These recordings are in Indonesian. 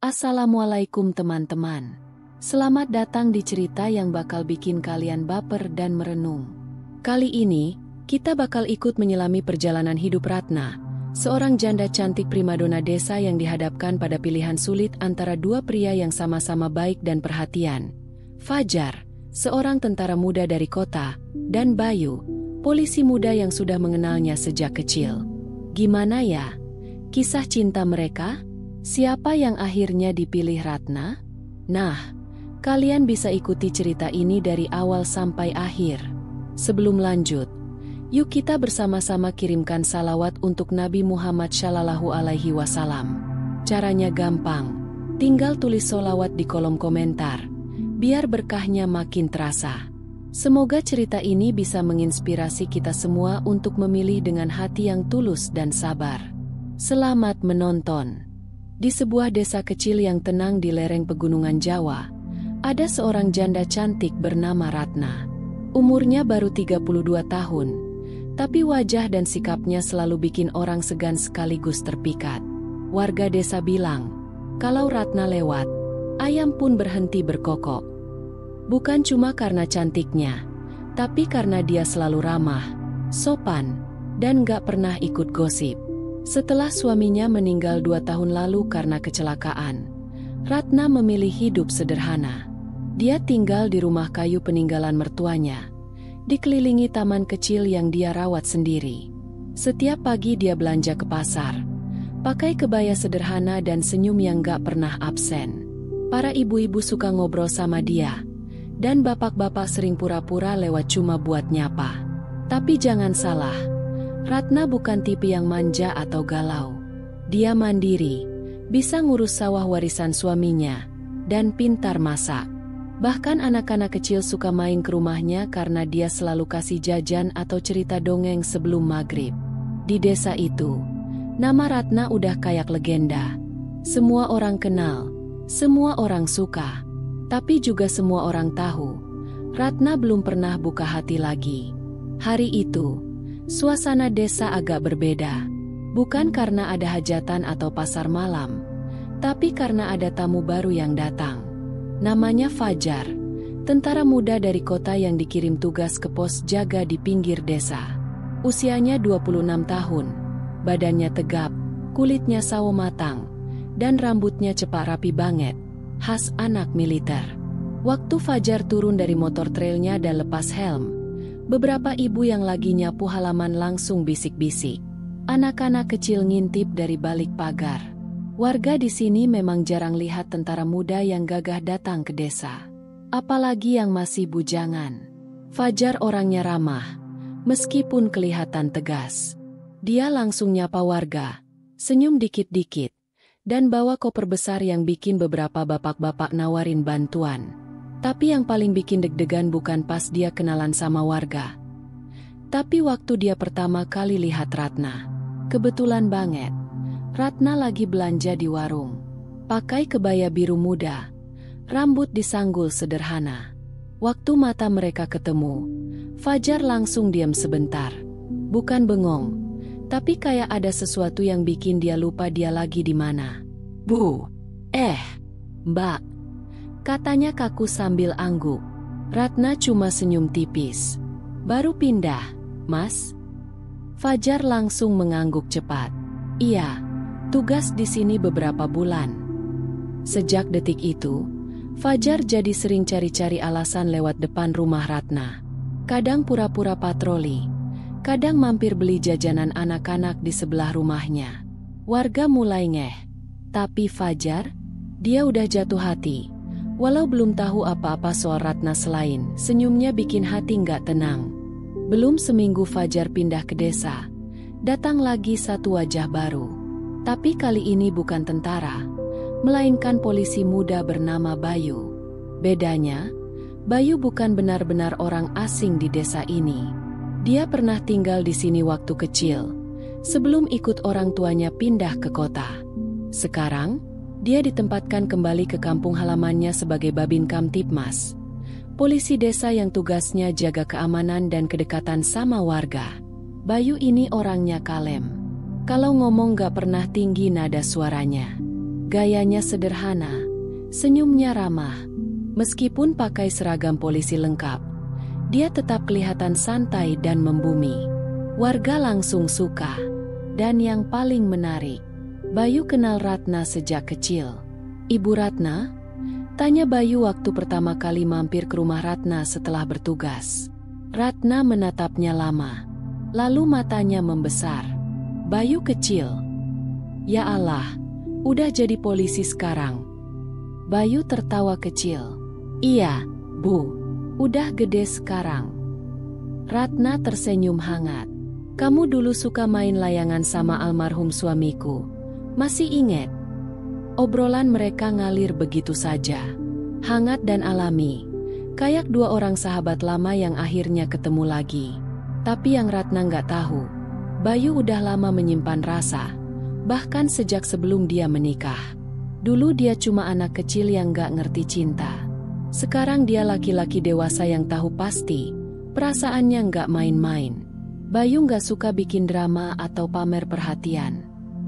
Assalamualaikum teman-teman. Selamat datang di cerita yang bakal bikin kalian baper dan merenung. Kali ini, kita bakal ikut menyelami perjalanan hidup Ratna, seorang janda cantik primadona desa yang dihadapkan pada pilihan sulit antara dua pria yang sama-sama baik dan perhatian. Fajar, seorang tentara muda dari kota, dan Bayu, polisi muda yang sudah mengenalnya sejak kecil. Gimana ya kisah cinta mereka? Siapa yang akhirnya dipilih Ratna? Nah, kalian bisa ikuti cerita ini dari awal sampai akhir. Sebelum lanjut, yuk kita bersama-sama kirimkan salawat untuk Nabi Muhammad Shallallahu Alaihi Wasallam. Caranya gampang, tinggal tulis sholawat di kolom komentar, biar berkahnya makin terasa. Semoga cerita ini bisa menginspirasi kita semua untuk memilih dengan hati yang tulus dan sabar. Selamat menonton. Di sebuah desa kecil yang tenang di lereng pegunungan Jawa, ada seorang janda cantik bernama Ratna. Umurnya baru 32 tahun, tapi wajah dan sikapnya selalu bikin orang segan sekaligus terpikat. Warga desa bilang, kalau Ratna lewat, ayam pun berhenti berkokok. Bukan cuma karena cantiknya, tapi karena dia selalu ramah, sopan, dan gak pernah ikut gosip. Setelah suaminya meninggal 2 tahun lalu karena kecelakaan, Ratna memilih hidup sederhana. Dia tinggal di rumah kayu peninggalan mertuanya, dikelilingi taman kecil yang dia rawat sendiri. Setiap pagi dia belanja ke pasar, pakai kebaya sederhana dan senyum yang gak pernah absen. Para ibu-ibu suka ngobrol sama dia, dan bapak-bapak sering pura-pura lewat cuma buat nyapa. Tapi jangan salah, Ratna bukan tipe yang manja atau galau. Dia mandiri, bisa ngurus sawah warisan suaminya, dan pintar masak. Bahkan anak-anak kecil suka main ke rumahnya karena dia selalu kasih jajan atau cerita dongeng sebelum maghrib. Di desa itu, nama Ratna udah kayak legenda. Semua orang kenal, semua orang suka, tapi juga semua orang tahu, Ratna belum pernah buka hati lagi. Hari itu, suasana desa agak berbeda, bukan karena ada hajatan atau pasar malam, tapi karena ada tamu baru yang datang. Namanya Fajar, tentara muda dari kota yang dikirim tugas ke pos jaga di pinggir desa. Usianya 26 tahun, badannya tegap, kulitnya sawo matang, dan rambutnya cepak rapi banget, khas anak militer. Waktu Fajar turun dari motor trailnya dan lepas helm, beberapa ibu yang lagi nyapu halaman langsung bisik-bisik. Anak-anak kecil ngintip dari balik pagar. Warga di sini memang jarang lihat tentara muda yang gagah datang ke desa, apalagi yang masih bujangan. Fajar orangnya ramah, meskipun kelihatan tegas. Dia langsung nyapa warga, senyum dikit-dikit, dan bawa koper besar yang bikin beberapa bapak-bapak nawarin bantuan. Tapi yang paling bikin deg-degan bukan pas dia kenalan sama warga, tapi waktu dia pertama kali lihat Ratna. Kebetulan banget, Ratna lagi belanja di warung. Pakai kebaya biru muda, rambut disanggul sederhana. Waktu mata mereka ketemu, Fajar langsung diam sebentar. Bukan bengong, tapi kayak ada sesuatu yang bikin dia lupa dia lagi di mana. Mbak, katanya kaku sambil angguk. Ratna cuma senyum tipis. Baru pindah, Mas? Fajar langsung mengangguk cepat. Iya, tugas di sini beberapa bulan. Sejak detik itu, Fajar jadi sering cari-cari alasan lewat depan rumah Ratna. Kadang pura-pura patroli, kadang mampir beli jajanan anak-anak di sebelah rumahnya. Warga mulai ngeh, tapi Fajar, dia udah jatuh hati. Walau belum tahu apa-apa soal Ratna selain senyumnya bikin hati nggak tenang. Belum seminggu Fajar pindah ke desa, datang lagi satu wajah baru. Tapi kali ini bukan tentara, melainkan polisi muda bernama Bayu. Bedanya, Bayu bukan benar-benar orang asing di desa ini. Dia pernah tinggal di sini waktu kecil, sebelum ikut orang tuanya pindah ke kota. Sekarang, dia ditempatkan kembali ke kampung halamannya sebagai Babin Kamtipmas, polisi desa yang tugasnya jaga keamanan dan kedekatan sama warga. Bayu ini orangnya kalem. Kalau ngomong gak pernah tinggi nada suaranya. Gayanya sederhana, senyumnya ramah. Meskipun pakai seragam polisi lengkap, dia tetap kelihatan santai dan membumi. Warga langsung suka. Dan yang paling menarik, Bayu kenal Ratna sejak kecil. "Ibu Ratna?" tanya Bayu waktu pertama kali mampir ke rumah Ratna setelah bertugas. Ratna menatapnya lama, lalu matanya membesar. "Bayu kecil? Ya Allah, udah jadi polisi sekarang." Bayu tertawa kecil. "Iya, Bu, udah gede sekarang." Ratna tersenyum hangat. "Kamu dulu suka main layangan sama almarhum suamiku. Masih ingat?" Obrolan mereka ngalir begitu saja. Hangat dan alami. Kayak dua orang sahabat lama yang akhirnya ketemu lagi. Tapi yang Ratna nggak tahu, Bayu udah lama menyimpan rasa. Bahkan sejak sebelum dia menikah. Dulu dia cuma anak kecil yang nggak ngerti cinta. Sekarang dia laki-laki dewasa yang tahu pasti. Perasaannya nggak main-main. Bayu nggak suka bikin drama atau pamer perhatian.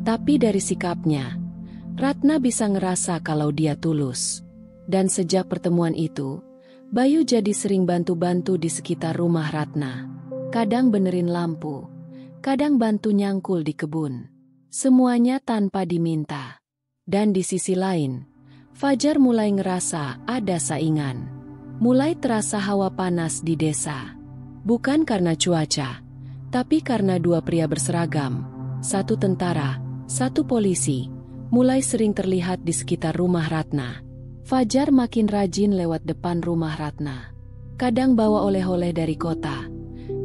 Tapi dari sikapnya, Ratna bisa ngerasa kalau dia tulus. Dan sejak pertemuan itu, Bayu jadi sering bantu-bantu di sekitar rumah Ratna. Kadang benerin lampu, kadang bantu nyangkul di kebun. Semuanya tanpa diminta. Dan di sisi lain, Fajar mulai ngerasa ada saingan. Mulai terasa hawa panas di desa. Bukan karena cuaca, tapi karena dua pria berseragam, satu tentara, satu polisi, mulai sering terlihat di sekitar rumah Ratna. Fajar makin rajin lewat depan rumah Ratna. Kadang bawa oleh-oleh dari kota.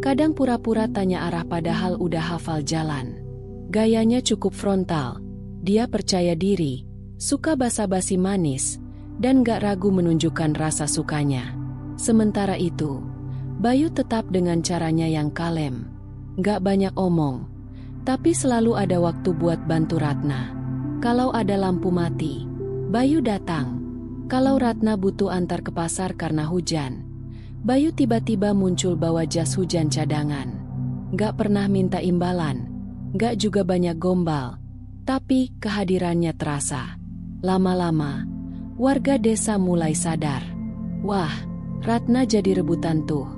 Kadang pura-pura tanya arah padahal udah hafal jalan. Gayanya cukup frontal. Dia percaya diri, suka basa-basi manis, dan gak ragu menunjukkan rasa sukanya. Sementara itu, Bayu tetap dengan caranya yang kalem. Gak banyak omong, tapi selalu ada waktu buat bantu Ratna. Kalau ada lampu mati, Bayu datang. Kalau Ratna butuh antar ke pasar karena hujan, Bayu tiba-tiba muncul bawa jas hujan cadangan. Gak pernah minta imbalan, gak juga banyak gombal, tapi kehadirannya terasa. Lama-lama, warga desa mulai sadar. "Wah, Ratna jadi rebutan tuh,"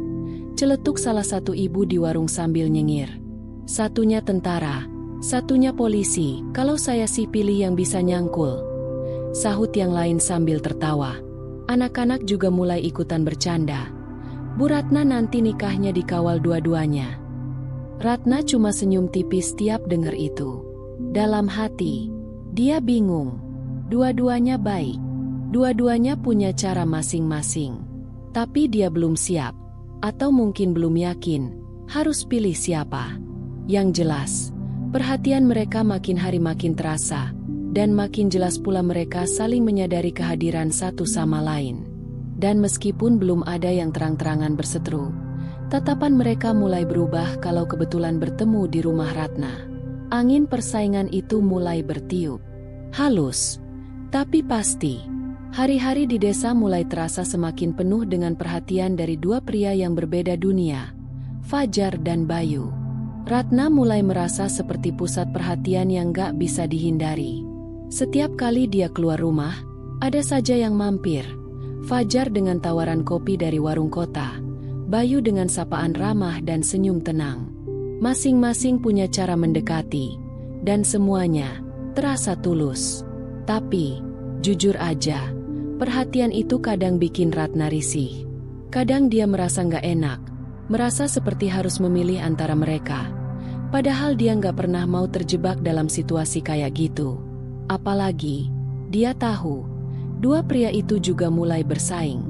celetuk salah satu ibu di warung sambil nyengir. "Satunya tentara, satunya polisi, kalau saya sih pilih yang bisa nyangkul," sahut yang lain sambil tertawa. Anak-anak juga mulai ikutan bercanda. "Bu Ratna nanti nikahnya dikawal dua-duanya." Ratna cuma senyum tipis tiap dengar itu. Dalam hati, dia bingung. Dua-duanya baik. Dua-duanya punya cara masing-masing. Tapi dia belum siap. Atau mungkin belum yakin, harus pilih siapa. Yang jelas, perhatian mereka makin hari makin terasa, dan makin jelas pula mereka saling menyadari kehadiran satu sama lain. Dan meskipun belum ada yang terang-terangan berseteru, tatapan mereka mulai berubah kalau kebetulan bertemu di rumah Ratna. Angin persaingan itu mulai bertiup. Halus, tapi pasti. Hari-hari di desa mulai terasa semakin penuh dengan perhatian dari dua pria yang berbeda dunia, Fajar dan Bayu. Ratna mulai merasa seperti pusat perhatian yang gak bisa dihindari. Setiap kali dia keluar rumah, ada saja yang mampir. Fajar dengan tawaran kopi dari warung kota, Bayu dengan sapaan ramah dan senyum tenang. Masing-masing punya cara mendekati, dan semuanya terasa tulus. Tapi, jujur aja, perhatian itu kadang bikin Ratna risih. Kadang dia merasa nggak enak, merasa seperti harus memilih antara mereka. Padahal dia nggak pernah mau terjebak dalam situasi kayak gitu. Apalagi, dia tahu, dua pria itu juga mulai bersaing.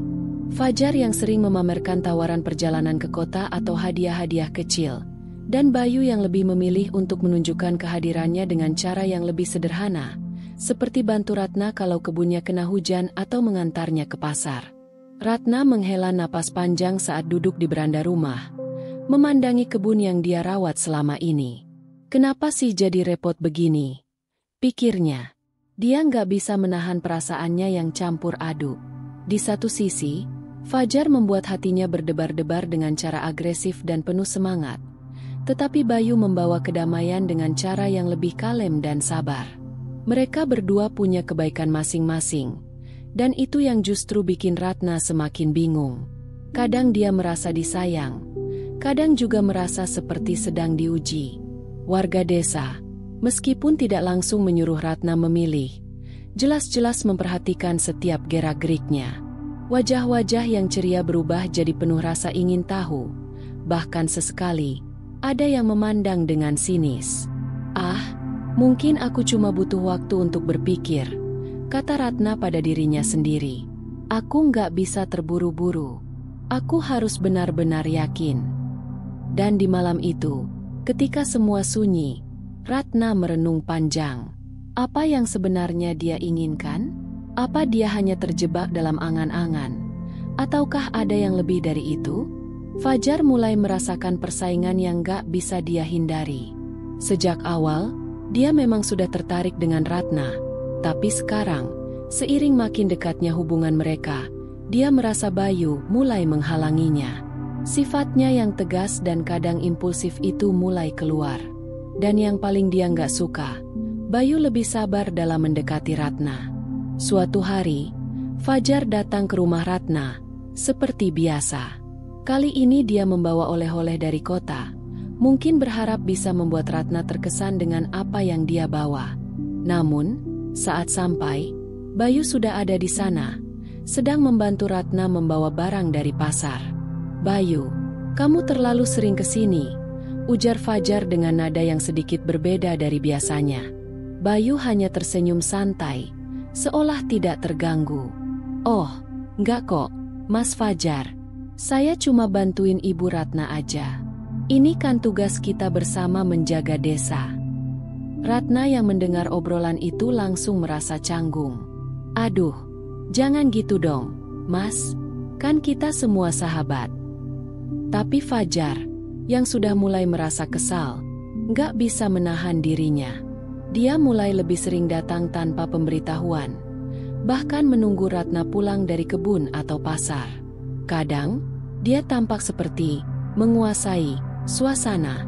Fajar yang sering memamerkan tawaran perjalanan ke kota atau hadiah-hadiah kecil, dan Bayu yang lebih memilih untuk menunjukkan kehadirannya dengan cara yang lebih sederhana, seperti bantu Ratna kalau kebunnya kena hujan atau mengantarnya ke pasar. Ratna menghela napas panjang saat duduk di beranda rumah, memandangi kebun yang dia rawat selama ini. Kenapa sih jadi repot begini? Pikirnya. Dia nggak bisa menahan perasaannya yang campur aduk. Di satu sisi, Fajar membuat hatinya berdebar-debar dengan cara agresif dan penuh semangat. Tetapi Bayu membawa kedamaian dengan cara yang lebih kalem dan sabar. Mereka berdua punya kebaikan masing-masing, dan itu yang justru bikin Ratna semakin bingung. Kadang dia merasa disayang, kadang juga merasa seperti sedang diuji. Warga desa, meskipun tidak langsung menyuruh Ratna memilih, jelas-jelas memperhatikan setiap gerak-geriknya. Wajah-wajah yang ceria berubah jadi penuh rasa ingin tahu, bahkan sesekali ada yang memandang dengan sinis. "Ah, mungkin aku cuma butuh waktu untuk berpikir," kata Ratna pada dirinya sendiri. "Aku nggak bisa terburu-buru. Aku harus benar-benar yakin." Dan di malam itu, ketika semua sunyi, Ratna merenung panjang. Apa yang sebenarnya dia inginkan? Apa dia hanya terjebak dalam angan-angan? Ataukah ada yang lebih dari itu? Fajar mulai merasakan persaingan yang gak bisa dia hindari. Sejak awal, dia memang sudah tertarik dengan Ratna. Tapi sekarang, seiring makin dekatnya hubungan mereka, dia merasa Bayu mulai menghalanginya. Sifatnya yang tegas dan kadang impulsif itu mulai keluar. Dan yang paling dia gak suka, Bayu lebih sabar dalam mendekati Ratna. Suatu hari, Fajar datang ke rumah Ratna, seperti biasa. Kali ini dia membawa oleh-oleh dari kota, mungkin berharap bisa membuat Ratna terkesan dengan apa yang dia bawa. Namun, saat sampai, Bayu sudah ada di sana, sedang membantu Ratna membawa barang dari pasar. "Bayu, kamu terlalu sering ke sini," ujar Fajar dengan nada yang sedikit berbeda dari biasanya. Bayu hanya tersenyum santai, seolah tidak terganggu. "Oh, enggak kok, Mas Fajar. Saya cuma bantuin Ibu Ratna aja. Ini kan tugas kita bersama menjaga desa." Ratna yang mendengar obrolan itu langsung merasa canggung. "Aduh, jangan gitu dong, Mas. Kan kita semua sahabat." Tapi Fajar, yang sudah mulai merasa kesal, nggak bisa menahan dirinya. Dia mulai lebih sering datang tanpa pemberitahuan, bahkan menunggu Ratna pulang dari kebun atau pasar. Kadang, dia tampak seperti menguasai suasana,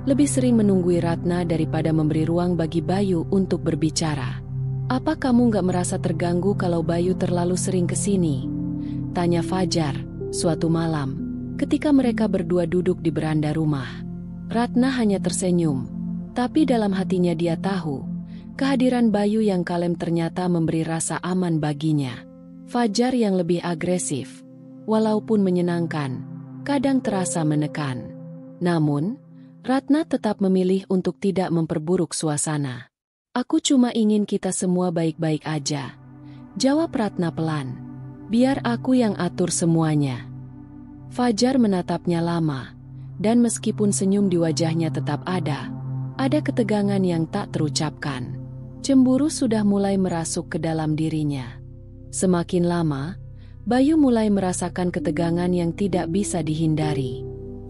lebih sering menunggui Ratna daripada memberi ruang bagi Bayu untuk berbicara. "Apa kamu nggak merasa terganggu kalau Bayu terlalu sering ke sini?" tanya Fajar suatu malam, ketika mereka berdua duduk di beranda rumah. Ratna hanya tersenyum, tapi dalam hatinya dia tahu, kehadiran Bayu yang kalem ternyata memberi rasa aman baginya. Fajar yang lebih agresif, walaupun menyenangkan, kadang terasa menekan. Namun, Ratna tetap memilih untuk tidak memperburuk suasana. "Aku cuma ingin kita semua baik-baik aja," jawab Ratna pelan. "Biar aku yang atur semuanya." Fajar menatapnya lama, dan meskipun senyum di wajahnya tetap ada ketegangan yang tak terucapkan. Cemburu sudah mulai merasuk ke dalam dirinya. Semakin lama, Bayu mulai merasakan ketegangan yang tidak bisa dihindari.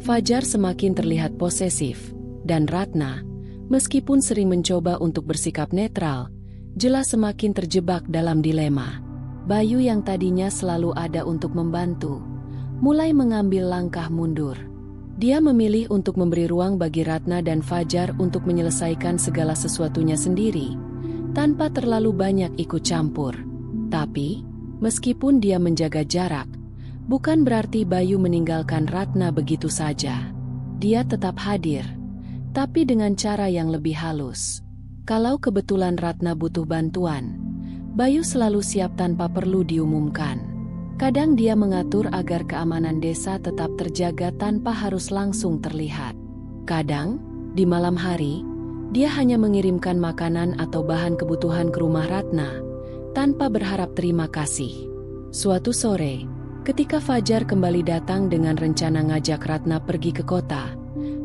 Fajar semakin terlihat posesif, dan Ratna, meskipun sering mencoba untuk bersikap netral, jelas semakin terjebak dalam dilema. Bayu yang tadinya selalu ada untuk membantu, mulai mengambil langkah mundur. Dia memilih untuk memberi ruang bagi Ratna dan Fajar untuk menyelesaikan segala sesuatunya sendiri, tanpa terlalu banyak ikut campur. Tapi, meskipun dia menjaga jarak, bukan berarti Bayu meninggalkan Ratna begitu saja. Dia tetap hadir, tapi dengan cara yang lebih halus. Kalau kebetulan Ratna butuh bantuan, Bayu selalu siap tanpa perlu diumumkan. Kadang dia mengatur agar keamanan desa tetap terjaga tanpa harus langsung terlihat. Kadang, di malam hari, dia hanya mengirimkan makanan atau bahan kebutuhan ke rumah Ratna, tanpa berharap terima kasih. Suatu sore, ketika Fajar kembali datang dengan rencana ngajak Ratna pergi ke kota,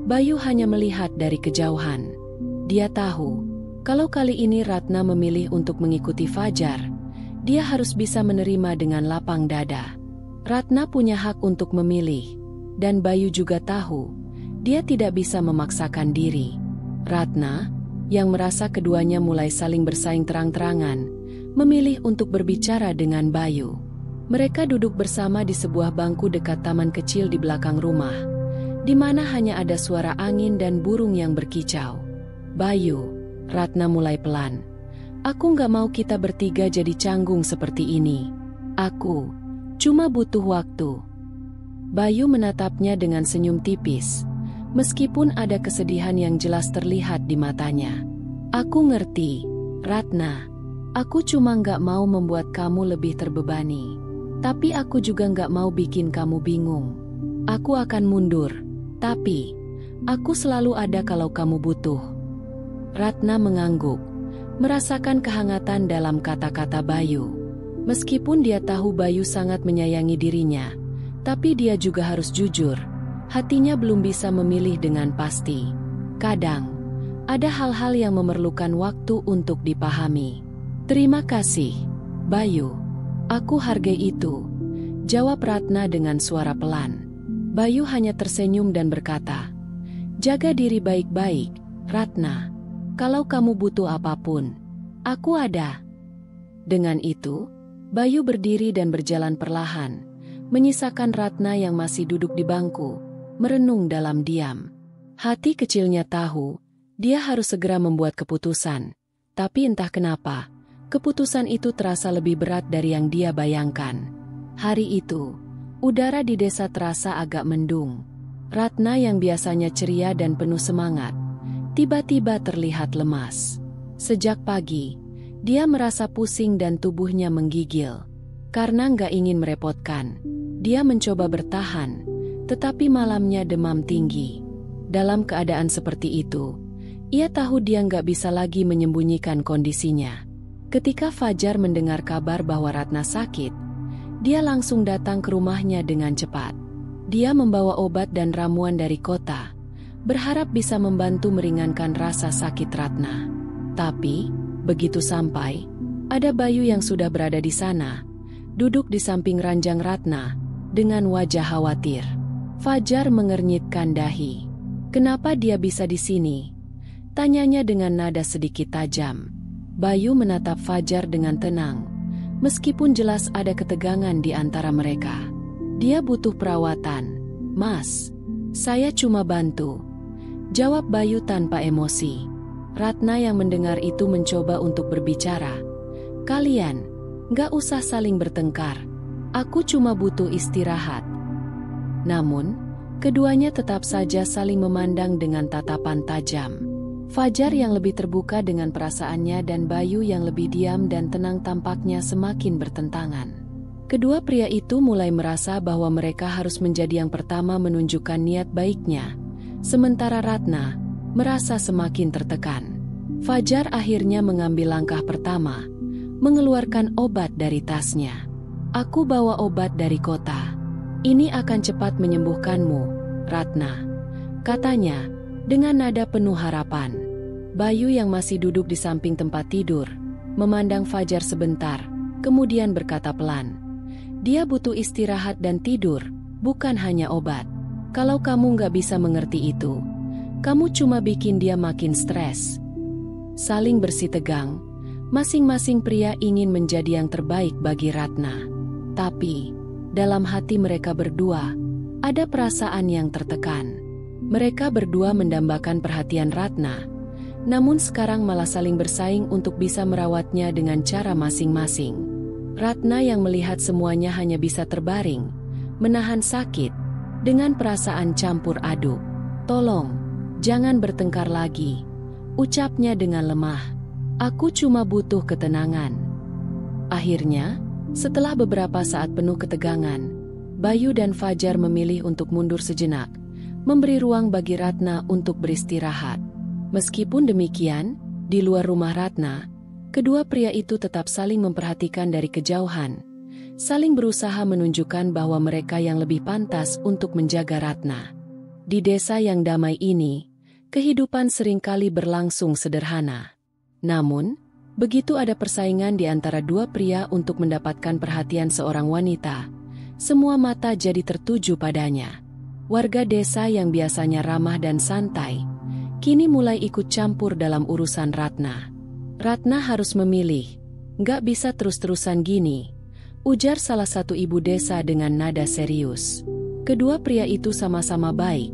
Bayu hanya melihat dari kejauhan. Dia tahu, kalau kali ini Ratna memilih untuk mengikuti Fajar, dia harus bisa menerima dengan lapang dada. Ratna punya hak untuk memilih, dan Bayu juga tahu, dia tidak bisa memaksakan diri. Ratna, yang merasa keduanya mulai saling bersaing terang-terangan, memilih untuk berbicara dengan Bayu. Mereka duduk bersama di sebuah bangku dekat taman kecil di belakang rumah, di mana hanya ada suara angin dan burung yang berkicau. "Bayu," Ratna mulai pelan, Aku nggak mau kita bertiga jadi canggung seperti ini. Aku cuma butuh waktu. Bayu menatapnya dengan senyum tipis, meskipun ada kesedihan yang jelas terlihat di matanya. Aku ngerti, Ratna. Aku cuma nggak mau membuat kamu lebih terbebani. Tapi aku juga nggak mau bikin kamu bingung. Aku akan mundur, tapi aku selalu ada kalau kamu butuh. Ratna mengangguk, merasakan kehangatan dalam kata-kata Bayu. Meskipun dia tahu Bayu sangat menyayangi dirinya, tapi dia juga harus jujur. Hatinya belum bisa memilih dengan pasti. Kadang, ada hal-hal yang memerlukan waktu untuk dipahami. Terima kasih, Bayu. Aku hargai itu, jawab Ratna dengan suara pelan. Bayu hanya tersenyum dan berkata, jaga diri baik-baik, Ratna. Kalau kamu butuh apapun, aku ada. Dengan itu, Bayu berdiri dan berjalan perlahan, menyisakan Ratna yang masih duduk di bangku, merenung dalam diam. Hati kecilnya tahu, dia harus segera membuat keputusan. Tapi entah kenapa, keputusan itu terasa lebih berat dari yang dia bayangkan. Hari itu, udara di desa terasa agak mendung. Ratna yang biasanya ceria dan penuh semangat, tiba-tiba terlihat lemas. Sejak pagi, dia merasa pusing dan tubuhnya menggigil. Karena nggak ingin merepotkan, dia mencoba bertahan, tetapi malamnya demam tinggi. Dalam keadaan seperti itu, ia tahu dia nggak bisa lagi menyembunyikan kondisinya. Ketika Fajar mendengar kabar bahwa Ratna sakit, dia langsung datang ke rumahnya dengan cepat. Dia membawa obat dan ramuan dari kota, berharap bisa membantu meringankan rasa sakit Ratna. Tapi, begitu sampai, ada Bayu yang sudah berada di sana, duduk di samping ranjang Ratna, dengan wajah khawatir. Fajar mengernyitkan dahi. Kenapa dia bisa di sini? Tanyanya dengan nada sedikit tajam. Bayu menatap Fajar dengan tenang, meskipun jelas ada ketegangan di antara mereka. Dia butuh perawatan, Mas. Saya cuma bantu, jawab Bayu tanpa emosi. Ratna yang mendengar itu mencoba untuk berbicara. Kalian, gak usah saling bertengkar. Aku cuma butuh istirahat. Namun, keduanya tetap saja saling memandang dengan tatapan tajam. Fajar yang lebih terbuka dengan perasaannya dan Bayu yang lebih diam dan tenang tampaknya semakin bertentangan. Kedua pria itu mulai merasa bahwa mereka harus menjadi yang pertama menunjukkan niat baiknya, sementara Ratna merasa semakin tertekan. Fajar akhirnya mengambil langkah pertama, mengeluarkan obat dari tasnya. Aku bawa obat dari kota. Ini akan cepat menyembuhkanmu, Ratna, katanya dengan nada penuh harapan. Bayu yang masih duduk di samping tempat tidur, memandang Fajar sebentar, kemudian berkata pelan, dia butuh istirahat dan tidur, bukan hanya obat. Kalau kamu nggak bisa mengerti itu, kamu cuma bikin dia makin stres. Saling bersitegang, masing-masing pria ingin menjadi yang terbaik bagi Ratna. Tapi, dalam hati mereka berdua, ada perasaan yang tertekan. Mereka berdua mendambakan perhatian Ratna, namun sekarang malah saling bersaing untuk bisa merawatnya dengan cara masing-masing. Ratna yang melihat semuanya hanya bisa terbaring, menahan sakit, dengan perasaan campur aduk. Tolong, jangan bertengkar lagi, ucapnya dengan lemah. Aku cuma butuh ketenangan. Akhirnya, setelah beberapa saat penuh ketegangan, Bayu dan Fajar memilih untuk mundur sejenak, memberi ruang bagi Ratna untuk beristirahat. Meskipun demikian, di luar rumah Ratna, kedua pria itu tetap saling memperhatikan dari kejauhan, saling berusaha menunjukkan bahwa mereka yang lebih pantas untuk menjaga Ratna. Di desa yang damai ini, kehidupan seringkali berlangsung sederhana. Namun, begitu ada persaingan di antara dua pria untuk mendapatkan perhatian seorang wanita, semua mata jadi tertuju padanya. Warga desa yang biasanya ramah dan santai, kini mulai ikut campur dalam urusan Ratna. Ratna harus memilih, nggak bisa terus-terusan gini, ujar salah satu ibu desa dengan nada serius. Kedua pria itu sama-sama baik,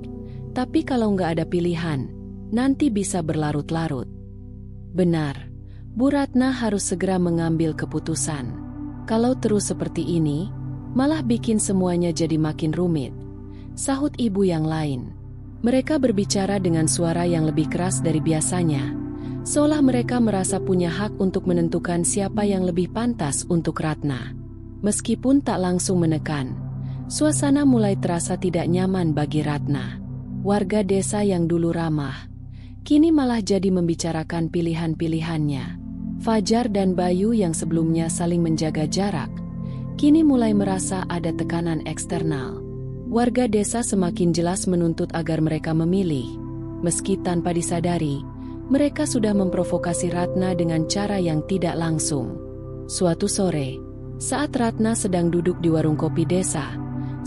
tapi kalau nggak ada pilihan, nanti bisa berlarut-larut. Benar, Bu Ratna harus segera mengambil keputusan. Kalau terus seperti ini, malah bikin semuanya jadi makin rumit, sahut ibu yang lain. Mereka berbicara dengan suara yang lebih keras dari biasanya, seolah mereka merasa punya hak untuk menentukan siapa yang lebih pantas untuk Ratna. Meskipun tak langsung menekan, suasana mulai terasa tidak nyaman bagi Ratna. Warga desa yang dulu ramah, kini malah jadi membicarakan pilihan-pilihannya. Fajar dan Bayu yang sebelumnya saling menjaga jarak, kini mulai merasa ada tekanan eksternal. Warga desa semakin jelas menuntut agar mereka memilih. Meski tanpa disadari, mereka sudah memprovokasi Ratna dengan cara yang tidak langsung. Suatu sore, saat Ratna sedang duduk di warung kopi desa,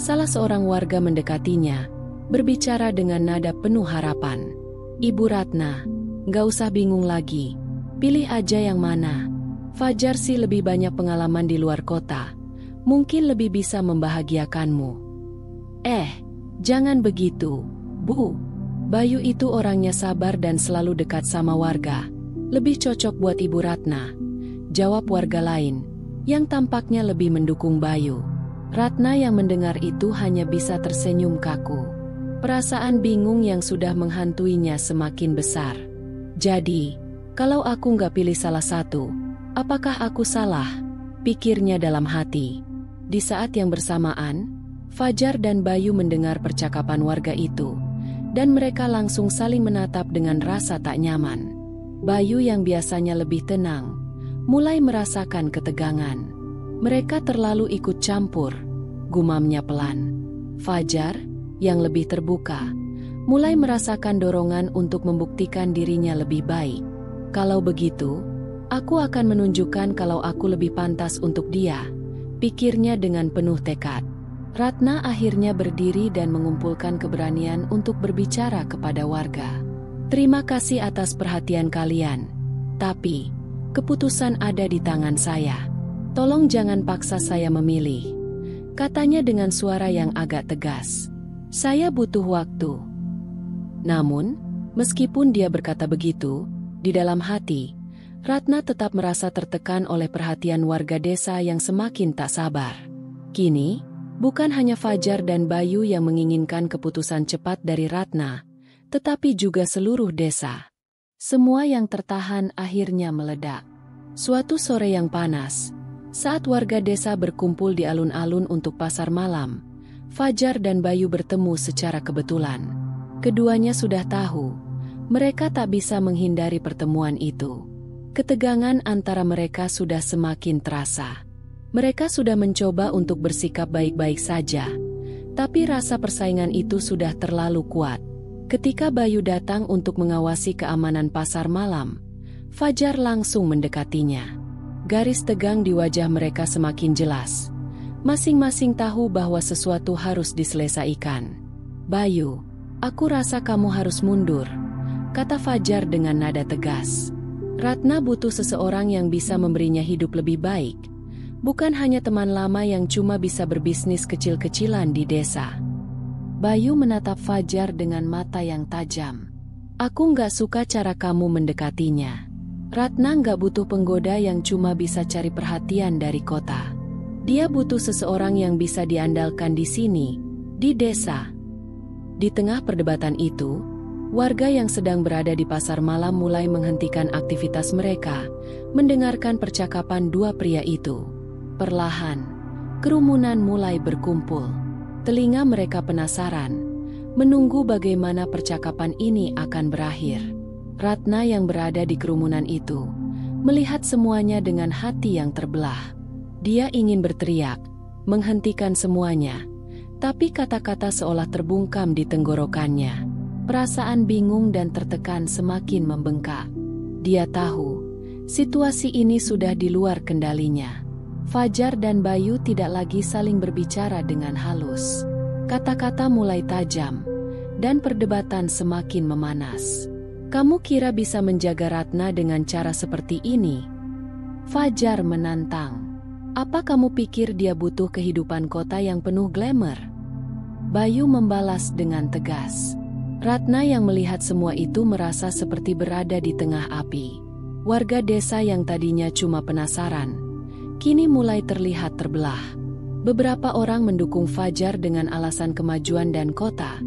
salah seorang warga mendekatinya, berbicara dengan nada penuh harapan. "Ibu Ratna, nggak usah bingung lagi. Pilih aja yang mana. Fajar sih lebih banyak pengalaman di luar kota. Mungkin lebih bisa membahagiakanmu." Jangan begitu, Bu. Bayu itu orangnya sabar dan selalu dekat sama warga. Lebih cocok buat Ibu Ratna, jawab warga lain, yang tampaknya lebih mendukung Bayu. Ratna yang mendengar itu hanya bisa tersenyum kaku. Perasaan bingung yang sudah menghantuinya semakin besar. Jadi, kalau aku nggak pilih salah satu, apakah aku salah? Pikirnya dalam hati. Di saat yang bersamaan, Fajar dan Bayu mendengar percakapan warga itu, dan mereka langsung saling menatap dengan rasa tak nyaman. Bayu yang biasanya lebih tenang, mulai merasakan ketegangan. Mereka terlalu ikut campur, gumamnya pelan. Fajar, yang lebih terbuka, mulai merasakan dorongan untuk membuktikan dirinya lebih baik. "Kalau begitu, aku akan menunjukkan kalau aku lebih pantas untuk dia," pikirnya dengan penuh tekad. Ratna akhirnya berdiri dan mengumpulkan keberanian untuk berbicara kepada warga. "Terima kasih atas perhatian kalian. Tapi, keputusan ada di tangan saya. Tolong jangan paksa saya memilih," katanya dengan suara yang agak tegas. "Saya butuh waktu." Namun, meskipun dia berkata begitu, di dalam hati, Ratna tetap merasa tertekan oleh perhatian warga desa yang semakin tak sabar. Kini, bukan hanya Fajar dan Bayu yang menginginkan keputusan cepat dari Ratna, tetapi juga seluruh desa. Semua yang tertahan akhirnya meledak. Suatu sore yang panas, saat warga desa berkumpul di alun-alun untuk pasar malam, Fajar dan Bayu bertemu secara kebetulan. Keduanya sudah tahu, mereka tak bisa menghindari pertemuan itu. Ketegangan antara mereka sudah semakin terasa. Mereka sudah mencoba untuk bersikap baik-baik saja, tapi rasa persaingan itu sudah terlalu kuat. Ketika Bayu datang untuk mengawasi keamanan pasar malam, Fajar langsung mendekatinya. Garis tegang di wajah mereka semakin jelas. Masing-masing tahu bahwa sesuatu harus diselesaikan. "Bayu, aku rasa kamu harus mundur," kata Fajar dengan nada tegas. Ratna butuh seseorang yang bisa memberinya hidup lebih baik, bukan hanya teman lama yang cuma bisa berbisnis kecil-kecilan di desa. Bayu menatap Fajar dengan mata yang tajam. "Aku nggak suka cara kamu mendekatinya. Ratna nggak butuh penggoda yang cuma bisa cari perhatian dari kota. Dia butuh seseorang yang bisa diandalkan di sini, di desa." Di tengah perdebatan itu, warga yang sedang berada di pasar malam mulai menghentikan aktivitas mereka, mendengarkan percakapan dua pria itu. Perlahan, kerumunan mulai berkumpul. Telinga mereka penasaran, menunggu bagaimana percakapan ini akan berakhir. Ratna yang berada di kerumunan itu, melihat semuanya dengan hati yang terbelah. Dia ingin berteriak, menghentikan semuanya, tapi kata-kata seolah terbungkam di tenggorokannya. Perasaan bingung dan tertekan semakin membengkak. Dia tahu, situasi ini sudah di luar kendalinya. Fajar dan Bayu tidak lagi saling berbicara dengan halus. Kata-kata mulai tajam, dan perdebatan semakin memanas. "Kamu kira bisa menjaga Ratna dengan cara seperti ini?" Fajar menantang. "Apa kamu pikir dia butuh kehidupan kota yang penuh glamour?" Bayu membalas dengan tegas. Ratna yang melihat semua itu merasa seperti berada di tengah api. Warga desa yang tadinya cuma penasaran, kini mulai terlihat terbelah. Beberapa orang mendukung Fajar dengan alasan kemajuan dan kota,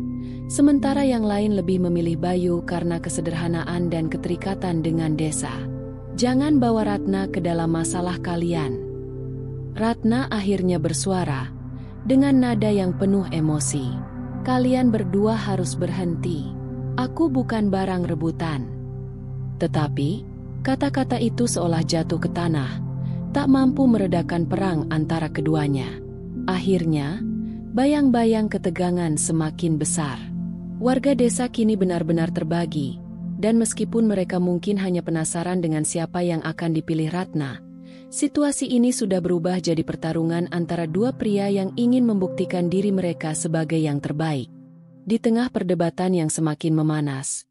sementara yang lain lebih memilih Bayu karena kesederhanaan dan keterikatan dengan desa. "Jangan bawa Ratna ke dalam masalah kalian." Ratna akhirnya bersuara dengan nada yang penuh emosi. "Kalian berdua harus berhenti. Aku bukan barang rebutan." Tetapi, kata-kata itu seolah jatuh ke tanah, tak mampu meredakan perang antara keduanya. Akhirnya, bayang-bayang ketegangan semakin besar. Warga desa kini benar-benar terbagi, dan meskipun mereka mungkin hanya penasaran dengan siapa yang akan dipilih Ratna, situasi ini sudah berubah jadi pertarungan antara dua pria yang ingin membuktikan diri mereka sebagai yang terbaik. Di tengah perdebatan yang semakin memanas,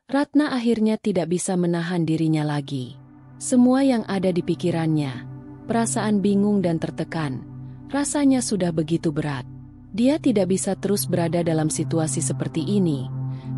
Ratna akhirnya tidak bisa menahan dirinya lagi. Semua yang ada di pikirannya, perasaan bingung dan tertekan, rasanya sudah begitu berat. Dia tidak bisa terus berada dalam situasi seperti ini,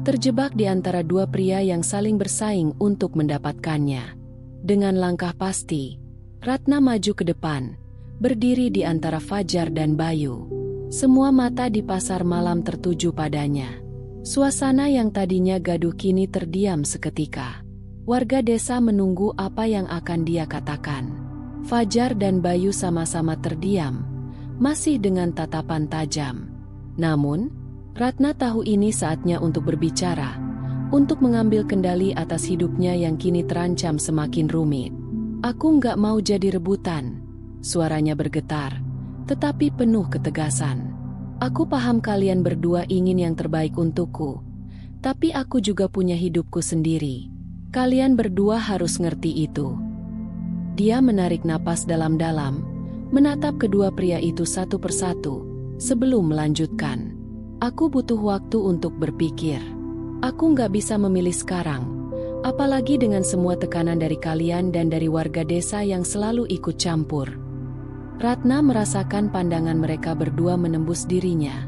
terjebak di antara dua pria yang saling bersaing untuk mendapatkannya. Dengan langkah pasti, Ratna maju ke depan, berdiri di antara Fajar dan Bayu. Semua mata di pasar malam tertuju padanya. Suasana yang tadinya gaduh kini terdiam seketika. Warga desa menunggu apa yang akan dia katakan. Fajar dan Bayu sama-sama terdiam, masih dengan tatapan tajam. Namun, Ratna tahu ini saatnya untuk berbicara, untuk mengambil kendali atas hidupnya yang kini terancam semakin rumit. "Aku nggak mau jadi rebutan." Suaranya bergetar, tetapi penuh ketegasan. "Aku paham kalian berdua ingin yang terbaik untukku, tapi aku juga punya hidupku sendiri. Kalian berdua harus ngerti itu." Dia menarik napas dalam-dalam, menatap kedua pria itu satu persatu, sebelum melanjutkan. "Aku butuh waktu untuk berpikir. Aku nggak bisa memilih sekarang, apalagi dengan semua tekanan dari kalian dan dari warga desa yang selalu ikut campur." Ratna merasakan pandangan mereka berdua menembus dirinya,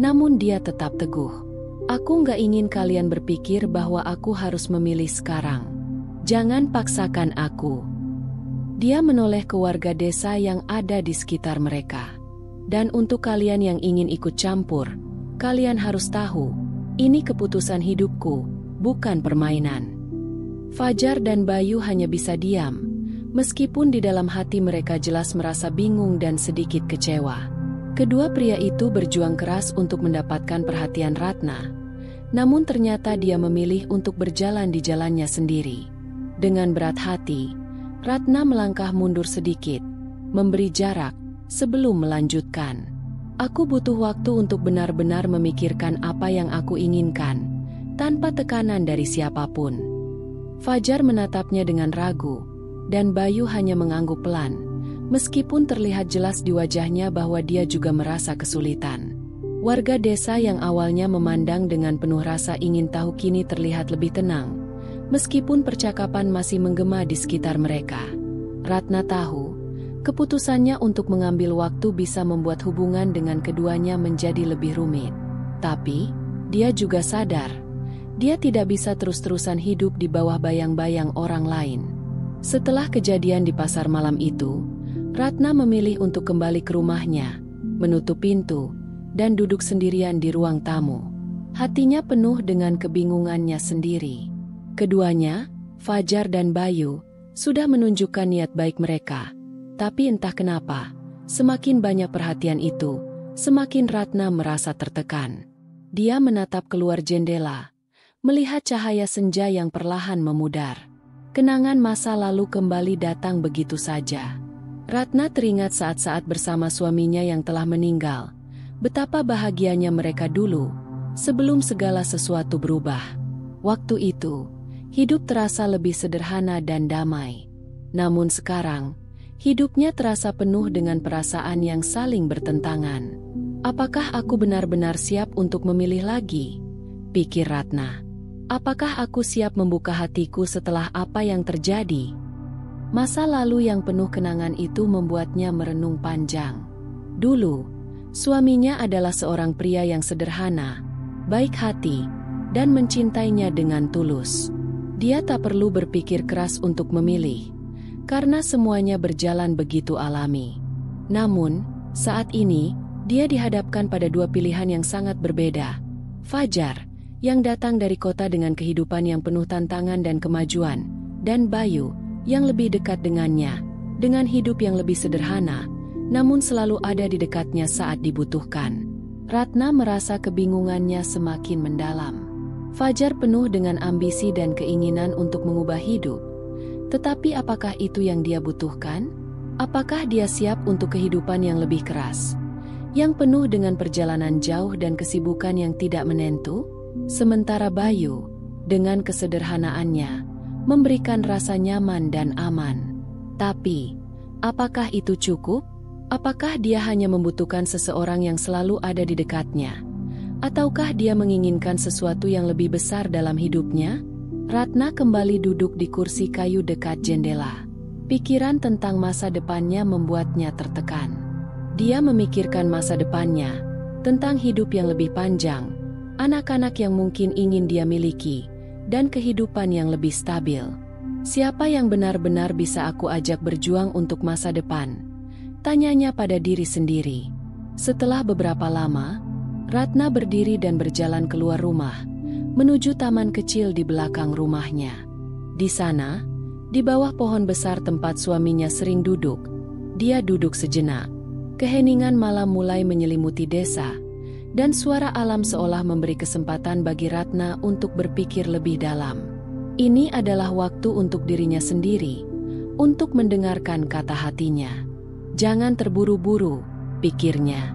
namun dia tetap teguh. "Aku nggak ingin kalian berpikir bahwa aku harus memilih sekarang. Jangan paksakan aku." Dia menoleh ke warga desa yang ada di sekitar mereka. "Dan untuk kalian yang ingin ikut campur, kalian harus tahu, ini keputusan hidupku, bukan permainan." Fajar dan Bayu hanya bisa diam, meskipun di dalam hati mereka jelas merasa bingung dan sedikit kecewa. Kedua pria itu berjuang keras untuk mendapatkan perhatian Ratna, namun ternyata dia memilih untuk berjalan di jalannya sendiri. Dengan berat hati, Ratna melangkah mundur sedikit, memberi jarak, sebelum melanjutkan. "Aku butuh waktu untuk benar-benar memikirkan apa yang aku inginkan, tanpa tekanan dari siapapun." Fajar menatapnya dengan ragu, dan Bayu hanya mengangguk pelan, meskipun terlihat jelas di wajahnya bahwa dia juga merasa kesulitan. Warga desa yang awalnya memandang dengan penuh rasa ingin tahu kini terlihat lebih tenang, meskipun percakapan masih menggema di sekitar mereka. Ratna tahu, keputusannya untuk mengambil waktu bisa membuat hubungan dengan keduanya menjadi lebih rumit. Tapi, dia juga sadar, dia tidak bisa terus-terusan hidup di bawah bayang-bayang orang lain. Setelah kejadian di pasar malam itu, Ratna memilih untuk kembali ke rumahnya, menutup pintu, dan duduk sendirian di ruang tamu. Hatinya penuh dengan kebingungannya sendiri. Keduanya, Fajar dan Bayu, sudah menunjukkan niat baik mereka. Tapi entah kenapa, semakin banyak perhatian itu, semakin Ratna merasa tertekan. Dia menatap keluar jendela, melihat cahaya senja yang perlahan memudar. Kenangan masa lalu kembali datang begitu saja. Ratna teringat saat-saat bersama suaminya yang telah meninggal. Betapa bahagianya mereka dulu, sebelum segala sesuatu berubah. Waktu itu, hidup terasa lebih sederhana dan damai. Namun sekarang, hidupnya terasa penuh dengan perasaan yang saling bertentangan. "Apakah aku benar-benar siap untuk memilih lagi?" pikir Ratna. "Apakah aku siap membuka hatiku setelah apa yang terjadi?" Masa lalu yang penuh kenangan itu membuatnya merenung panjang. Dulu, suaminya adalah seorang pria yang sederhana, baik hati, dan mencintainya dengan tulus. Dia tak perlu berpikir keras untuk memilih, karena semuanya berjalan begitu alami. Namun, saat ini, dia dihadapkan pada dua pilihan yang sangat berbeda. Fajar, yang datang dari kota dengan kehidupan yang penuh tantangan dan kemajuan, dan Bayu, yang lebih dekat dengannya, dengan hidup yang lebih sederhana, namun selalu ada di dekatnya saat dibutuhkan. Ratna merasa kebingungannya semakin mendalam. Fajar penuh dengan ambisi dan keinginan untuk mengubah hidup. Tetapi apakah itu yang dia butuhkan? Apakah dia siap untuk kehidupan yang lebih keras, yang penuh dengan perjalanan jauh dan kesibukan yang tidak menentu? Sementara Bayu, dengan kesederhanaannya, memberikan rasa nyaman dan aman. Tapi, apakah itu cukup? Apakah dia hanya membutuhkan seseorang yang selalu ada di dekatnya? Ataukah dia menginginkan sesuatu yang lebih besar dalam hidupnya? Ratna kembali duduk di kursi kayu dekat jendela. Pikiran tentang masa depannya membuatnya tertekan. Dia memikirkan masa depannya, tentang hidup yang lebih panjang, anak-anak yang mungkin ingin dia miliki, dan kehidupan yang lebih stabil. Siapa yang benar-benar bisa aku ajak berjuang untuk masa depan? Tanyanya pada diri sendiri. Setelah beberapa lama, Ratna berdiri dan berjalan keluar rumah, menuju taman kecil di belakang rumahnya. Di sana, di bawah pohon besar tempat suaminya sering duduk, dia duduk sejenak. Keheningan malam mulai menyelimuti desa, dan suara alam seolah memberi kesempatan bagi Ratna untuk berpikir lebih dalam. Ini adalah waktu untuk dirinya sendiri, untuk mendengarkan kata hatinya. Jangan terburu-buru, pikirnya.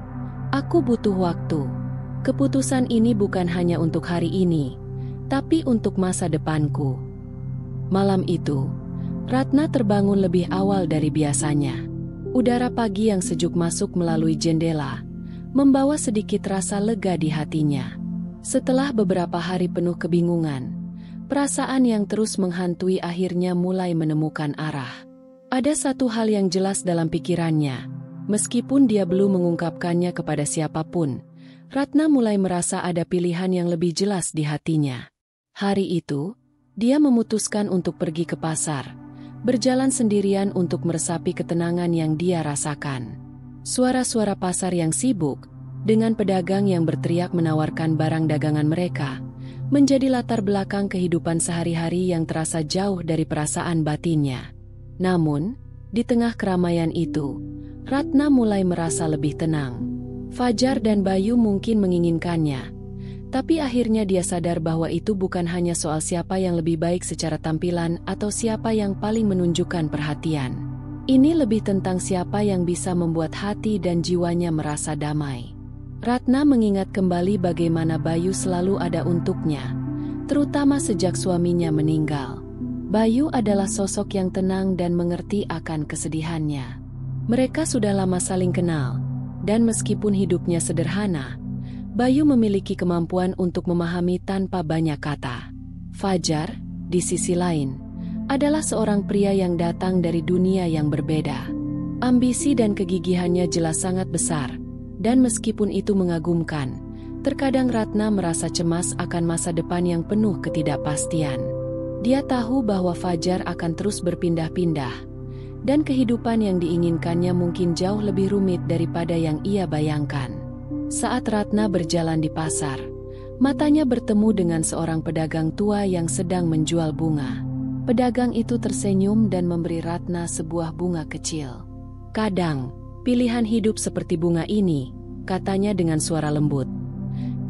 Aku butuh waktu. Keputusan ini bukan hanya untuk hari ini, tapi untuk masa depanku. Malam itu, Ratna terbangun lebih awal dari biasanya. Udara pagi yang sejuk masuk melalui jendela, membawa sedikit rasa lega di hatinya. Setelah beberapa hari penuh kebingungan, perasaan yang terus menghantui akhirnya mulai menemukan arah. Ada satu hal yang jelas dalam pikirannya, meskipun dia belum mengungkapkannya kepada siapapun. Ratna mulai merasa ada pilihan yang lebih jelas di hatinya. Hari itu, dia memutuskan untuk pergi ke pasar, berjalan sendirian untuk meresapi ketenangan yang dia rasakan. Suara-suara pasar yang sibuk, dengan pedagang yang berteriak menawarkan barang dagangan mereka, menjadi latar belakang kehidupan sehari-hari yang terasa jauh dari perasaan batinnya. Namun, di tengah keramaian itu, Ratna mulai merasa lebih tenang. Fajar dan Bayu mungkin menginginkannya, tapi akhirnya dia sadar bahwa itu bukan hanya soal siapa yang lebih baik secara tampilan atau siapa yang paling menunjukkan perhatian. Ini lebih tentang siapa yang bisa membuat hati dan jiwanya merasa damai. Ratna mengingat kembali bagaimana Bayu selalu ada untuknya, terutama sejak suaminya meninggal. Bayu adalah sosok yang tenang dan mengerti akan kesedihannya. Mereka sudah lama saling kenal, dan meskipun hidupnya sederhana, Bayu memiliki kemampuan untuk memahami tanpa banyak kata. Fajar, di sisi lain, adalah seorang pria yang datang dari dunia yang berbeda. Ambisi dan kegigihannya jelas sangat besar, dan meskipun itu mengagumkan, terkadang Ratna merasa cemas akan masa depan yang penuh ketidakpastian. Dia tahu bahwa Fajar akan terus berpindah-pindah, dan kehidupan yang diinginkannya mungkin jauh lebih rumit daripada yang ia bayangkan. Saat Ratna berjalan di pasar, matanya bertemu dengan seorang pedagang tua yang sedang menjual bunga. Pedagang itu tersenyum dan memberi Ratna sebuah bunga kecil. "Kadang, pilihan hidup seperti bunga ini," katanya dengan suara lembut.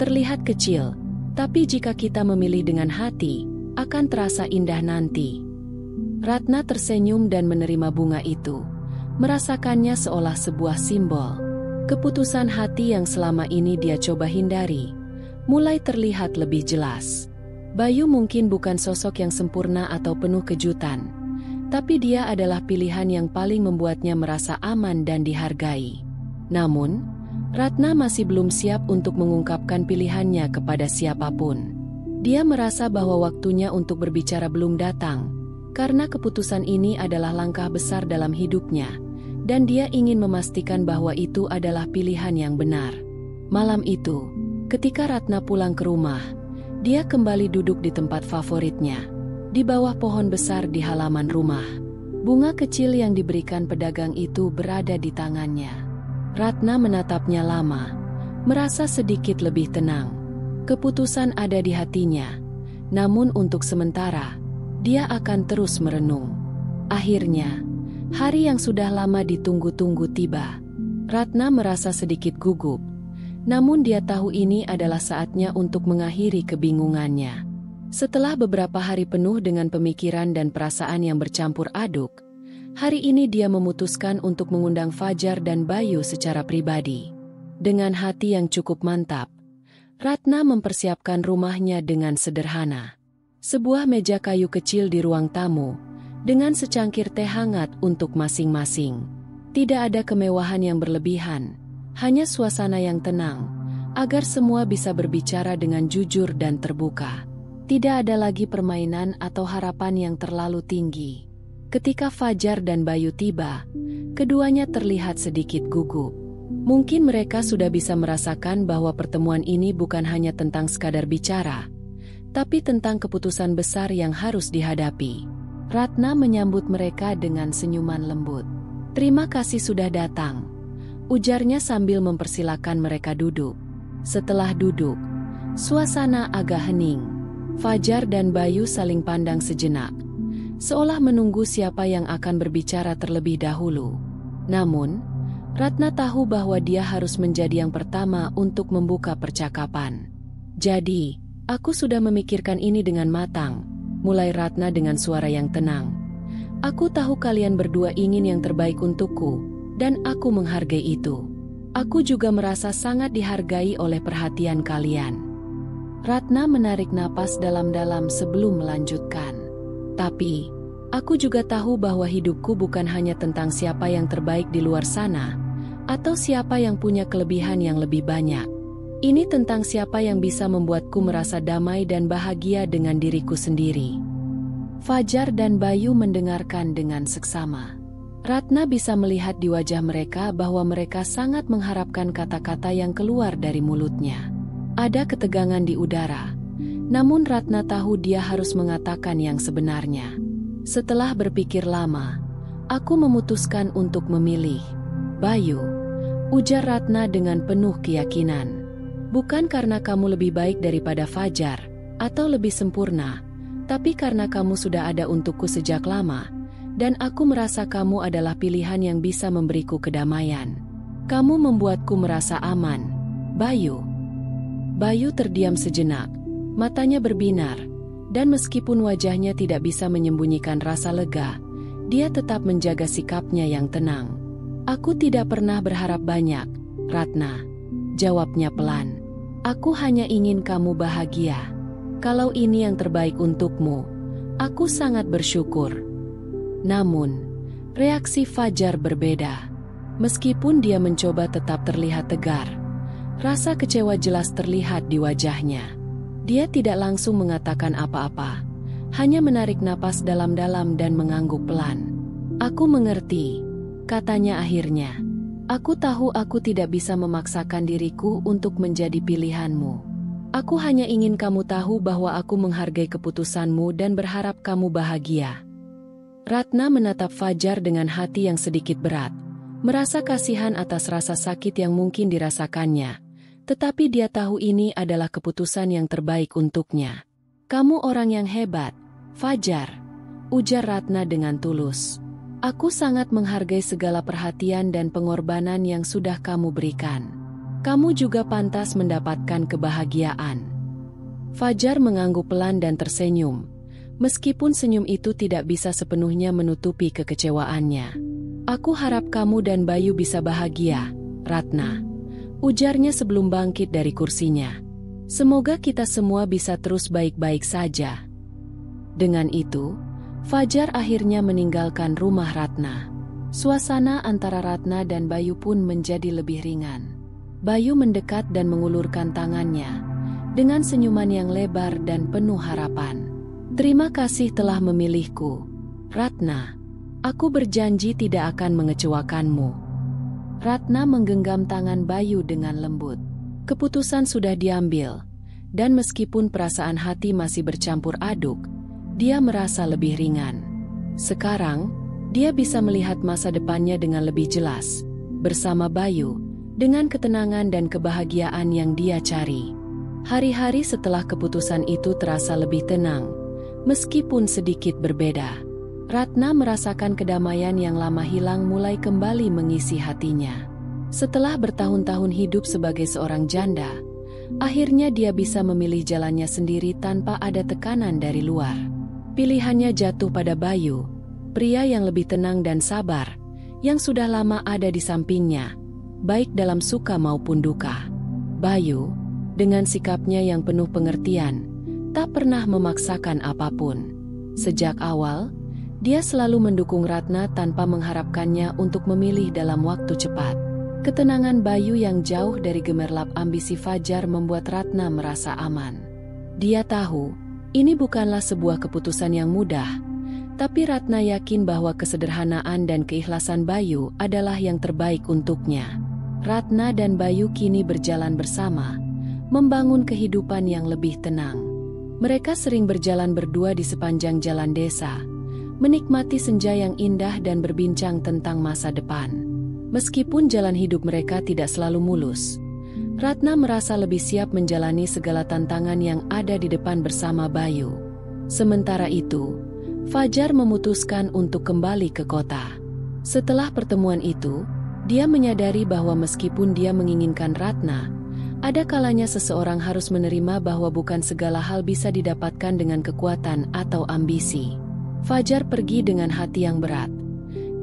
"Terlihat kecil, tapi jika kita memilih dengan hati, akan terasa indah nanti." Ratna tersenyum dan menerima bunga itu, merasakannya seolah sebuah simbol. Keputusan hati yang selama ini dia coba hindari, mulai terlihat lebih jelas. Bayu mungkin bukan sosok yang sempurna atau penuh kejutan, tapi dia adalah pilihan yang paling membuatnya merasa aman dan dihargai. Namun, Ratna masih belum siap untuk mengungkapkan pilihannya kepada siapapun. Dia merasa bahwa waktunya untuk berbicara belum datang, karena keputusan ini adalah langkah besar dalam hidupnya, dan dia ingin memastikan bahwa itu adalah pilihan yang benar. Malam itu, ketika Ratna pulang ke rumah, dia kembali duduk di tempat favoritnya. di bawah pohon besar di halaman rumah. Bunga kecil yang diberikan pedagang itu berada di tangannya. Ratna menatapnya lama, merasa sedikit lebih tenang. Keputusan ada di hatinya, namun untuk sementara, dia akan terus merenung. Akhirnya, hari yang sudah lama ditunggu-tunggu tiba. Ratna merasa sedikit gugup, namun dia tahu ini adalah saatnya untuk mengakhiri kebingungannya. Setelah beberapa hari penuh dengan pemikiran dan perasaan yang bercampur aduk, hari ini dia memutuskan untuk mengundang Fajar dan Bayu secara pribadi. Dengan hati yang cukup mantap, Ratna mempersiapkan rumahnya dengan sederhana. Sebuah meja kayu kecil di ruang tamu, dengan secangkir teh hangat untuk masing-masing. Tidak ada kemewahan yang berlebihan, hanya suasana yang tenang, agar semua bisa berbicara dengan jujur dan terbuka. Tidak ada lagi permainan atau harapan yang terlalu tinggi. Ketika Fajar dan Bayu tiba, keduanya terlihat sedikit gugup. Mungkin mereka sudah bisa merasakan bahwa pertemuan ini bukan hanya tentang sekadar bicara, tapi tentang keputusan besar yang harus dihadapi. Ratna menyambut mereka dengan senyuman lembut. "Terima kasih sudah datang," ujarnya sambil mempersilakan mereka duduk. Setelah duduk, suasana agak hening. Fajar dan Bayu saling pandang sejenak, seolah menunggu siapa yang akan berbicara terlebih dahulu. Namun, Ratna tahu bahwa dia harus menjadi yang pertama untuk membuka percakapan. "Jadi, aku sudah memikirkan ini dengan matang," mulai Ratna dengan suara yang tenang. "Aku tahu kalian berdua ingin yang terbaik untukku, dan aku menghargai itu. Aku juga merasa sangat dihargai oleh perhatian kalian." Ratna menarik napas dalam-dalam sebelum melanjutkan. "Tapi, aku juga tahu bahwa hidupku bukan hanya tentang siapa yang terbaik di luar sana, atau siapa yang punya kelebihan yang lebih banyak. Ini tentang siapa yang bisa membuatku merasa damai dan bahagia dengan diriku sendiri." Fajar dan Bayu mendengarkan dengan seksama. Ratna bisa melihat di wajah mereka bahwa mereka sangat mengharapkan kata-kata yang keluar dari mulutnya. Ada ketegangan di udara, namun Ratna tahu dia harus mengatakan yang sebenarnya. "Setelah berpikir lama, aku memutuskan untuk memilih Bayu," ujar Ratna dengan penuh keyakinan. "Bukan karena kamu lebih baik daripada Fajar, atau lebih sempurna, tapi karena kamu sudah ada untukku sejak lama, dan aku merasa kamu adalah pilihan yang bisa memberiku kedamaian. Kamu membuatku merasa aman, Bayu." Bayu terdiam sejenak, matanya berbinar, dan meskipun wajahnya tidak bisa menyembunyikan rasa lega, dia tetap menjaga sikapnya yang tenang. "Aku tidak pernah berharap banyak, Ratna," jawabnya pelan. "Aku hanya ingin kamu bahagia. Kalau ini yang terbaik untukmu, aku sangat bersyukur." Namun, reaksi Fajar berbeda. Meskipun dia mencoba tetap terlihat tegar, rasa kecewa jelas terlihat di wajahnya. Dia tidak langsung mengatakan apa-apa, hanya menarik napas dalam-dalam dan mengangguk pelan. "Aku mengerti," katanya akhirnya. "Aku tahu aku tidak bisa memaksakan diriku untuk menjadi pilihanmu. Aku hanya ingin kamu tahu bahwa aku menghargai keputusanmu dan berharap kamu bahagia." Ratna menatap Fajar dengan hati yang sedikit berat, merasa kasihan atas rasa sakit yang mungkin dirasakannya. Tetapi dia tahu ini adalah keputusan yang terbaik untuknya. "Kamu orang yang hebat, Fajar," ujar Ratna dengan tulus. "Aku sangat menghargai segala perhatian dan pengorbanan yang sudah kamu berikan. Kamu juga pantas mendapatkan kebahagiaan." Fajar mengangguk pelan dan tersenyum, meskipun senyum itu tidak bisa sepenuhnya menutupi kekecewaannya. "Aku harap kamu dan Bayu bisa bahagia, Ratna," ujarnya sebelum bangkit dari kursinya. "Semoga kita semua bisa terus baik-baik saja." Dengan itu, Fajar akhirnya meninggalkan rumah Ratna. Suasana antara Ratna dan Bayu pun menjadi lebih ringan. Bayu mendekat dan mengulurkan tangannya, dengan senyuman yang lebar dan penuh harapan. "Terima kasih telah memilihku, Ratna. Aku berjanji tidak akan mengecewakanmu." Ratna menggenggam tangan Bayu dengan lembut. Keputusan sudah diambil, dan meskipun perasaan hati masih bercampur aduk, dia merasa lebih ringan. Sekarang, dia bisa melihat masa depannya dengan lebih jelas, bersama Bayu, dengan ketenangan dan kebahagiaan yang dia cari. Hari-hari setelah keputusan itu terasa lebih tenang, meskipun sedikit berbeda. Ratna merasakan kedamaian yang lama hilang mulai kembali mengisi hatinya. Setelah bertahun-tahun hidup sebagai seorang janda, akhirnya dia bisa memilih jalannya sendiri tanpa ada tekanan dari luar. Pilihannya jatuh pada Bayu, pria yang lebih tenang dan sabar, yang sudah lama ada di sampingnya, baik dalam suka maupun duka. Bayu, dengan sikapnya yang penuh pengertian, tak pernah memaksakan apapun. Sejak awal, dia selalu mendukung Ratna tanpa mengharapkannya untuk memilih dalam waktu cepat. Ketenangan Bayu yang jauh dari gemerlap ambisi Fajar membuat Ratna merasa aman. Dia tahu, ini bukanlah sebuah keputusan yang mudah, tapi Ratna yakin bahwa kesederhanaan dan keikhlasan Bayu adalah yang terbaik untuknya. Ratna dan Bayu kini berjalan bersama, membangun kehidupan yang lebih tenang. Mereka sering berjalan berdua di sepanjang jalan desa, menikmati senja yang indah dan berbincang tentang masa depan. Meskipun jalan hidup mereka tidak selalu mulus, Ratna merasa lebih siap menjalani segala tantangan yang ada di depan bersama Bayu. Sementara itu, Fajar memutuskan untuk kembali ke kota. Setelah pertemuan itu, dia menyadari bahwa meskipun dia menginginkan Ratna, ada kalanya seseorang harus menerima bahwa bukan segala hal bisa didapatkan dengan kekuatan atau ambisi. Fajar pergi dengan hati yang berat,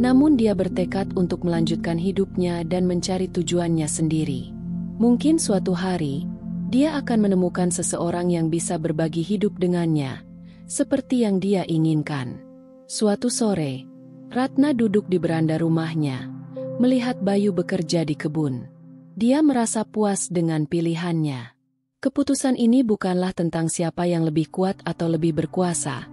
namun dia bertekad untuk melanjutkan hidupnya dan mencari tujuannya sendiri. Mungkin suatu hari, dia akan menemukan seseorang yang bisa berbagi hidup dengannya, seperti yang dia inginkan. Suatu sore, Ratna duduk di beranda rumahnya, melihat Bayu bekerja di kebun. Dia merasa puas dengan pilihannya. Keputusan ini bukanlah tentang siapa yang lebih kuat atau lebih berkuasa,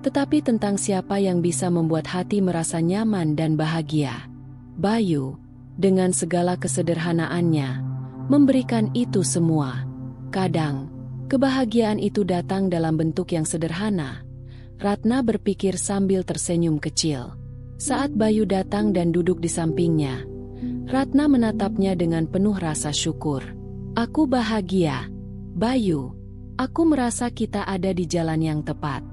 tetapi tentang siapa yang bisa membuat hati merasa nyaman dan bahagia. Bayu, dengan segala kesederhanaannya, memberikan itu semua. Kadang, kebahagiaan itu datang dalam bentuk yang sederhana. Ratna berpikir sambil tersenyum kecil. Saat Bayu datang dan duduk di sampingnya, Ratna menatapnya dengan penuh rasa syukur. "Aku bahagia, Bayu. Aku merasa kita ada di jalan yang tepat."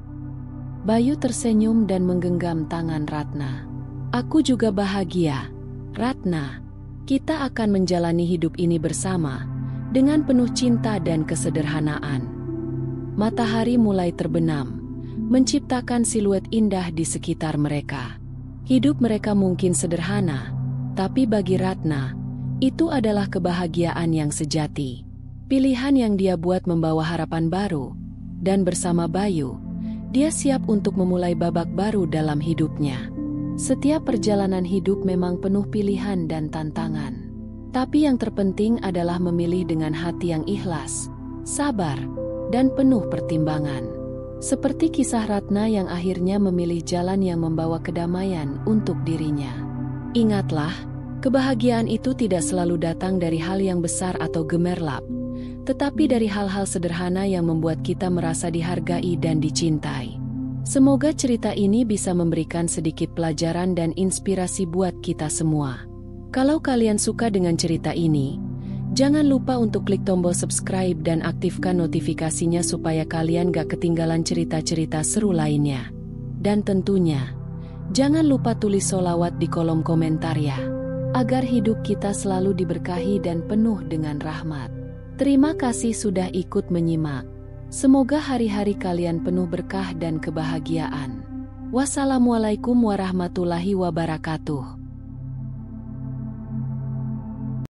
Bayu tersenyum dan menggenggam tangan Ratna. "Aku juga bahagia, Ratna. Kita akan menjalani hidup ini bersama, dengan penuh cinta dan kesederhanaan." Matahari mulai terbenam, menciptakan siluet indah di sekitar mereka. Hidup mereka mungkin sederhana, tapi bagi Ratna, itu adalah kebahagiaan yang sejati. Pilihan yang dia buat membawa harapan baru, dan bersama Bayu, dia siap untuk memulai babak baru dalam hidupnya. Setiap perjalanan hidup memang penuh pilihan dan tantangan. Tapi yang terpenting adalah memilih dengan hati yang ikhlas, sabar, dan penuh pertimbangan. Seperti kisah Ratna yang akhirnya memilih jalan yang membawa kedamaian untuk dirinya. Ingatlah, kebahagiaan itu tidak selalu datang dari hal yang besar atau gemerlap, tetapi dari hal-hal sederhana yang membuat kita merasa dihargai dan dicintai. Semoga cerita ini bisa memberikan sedikit pelajaran dan inspirasi buat kita semua. Kalau kalian suka dengan cerita ini, jangan lupa untuk klik tombol subscribe dan aktifkan notifikasinya supaya kalian gak ketinggalan cerita-cerita seru lainnya. Dan tentunya, jangan lupa tulis sholawat di kolom komentar ya, agar hidup kita selalu diberkahi dan penuh dengan rahmat. Terima kasih sudah ikut menyimak. Semoga hari-hari kalian penuh berkah dan kebahagiaan. Wassalamualaikum warahmatullahi wabarakatuh.